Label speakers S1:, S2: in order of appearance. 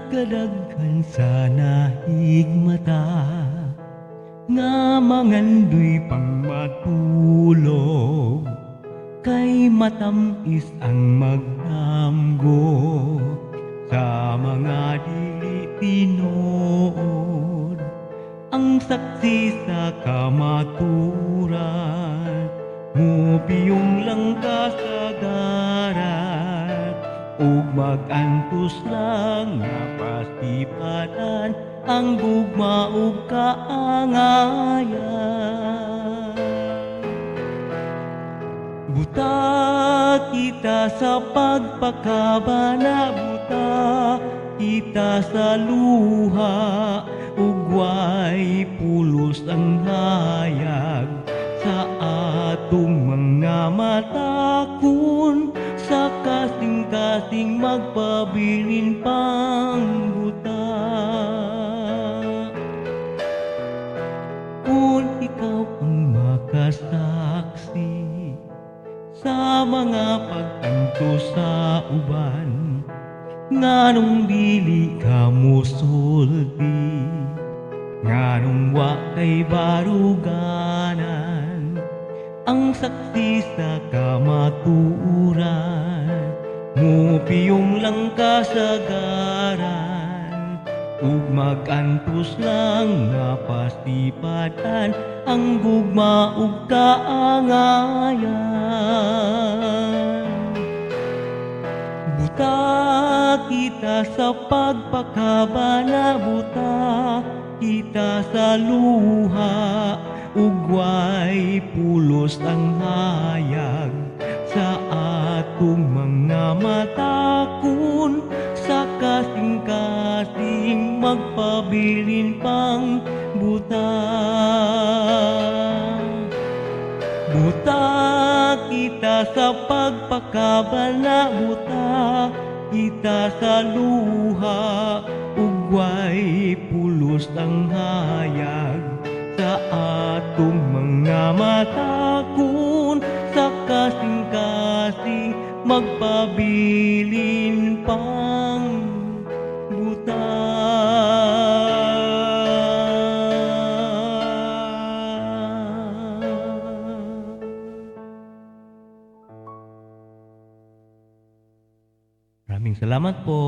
S1: kadaghan sa nahigmata nga mangandoy pang matulog, kay matamis ang magdamgo sa mga dili tinuod. Ang saksi sa kamaturan, mupiyong lang kasagaran, ug mag-antos lang nga pasipadan ang gugma ug kaangayan. Buta kita sa pagpakabana, buta kita sa luha, ug way pulos ang hayag sa atong mga mata kun sa kasing-kasing magpabilin pang buta. Kung ikaw ang makasaksi sa mga pagtanto sa uban, nganong dili ka musulti, nganong wa kay baruganan, ang saksi sa kamaturan, mupiyong lang kasagaran, ug mag-antos lang nga pasipadan ang gugma ug kaangayan. Buta kita sa pagpakabana, buta kita sa luha, ug way pulos ang hayag sa atong mga mata kun sa kasing-kasing magpabilin pang buta. Buta kita sa pagpakabana, buta kita sa luha, ug way pulos ang hayag sa atong mga mata kun sa kasing-kasing magpabilin pang buta. Maraming salamat po.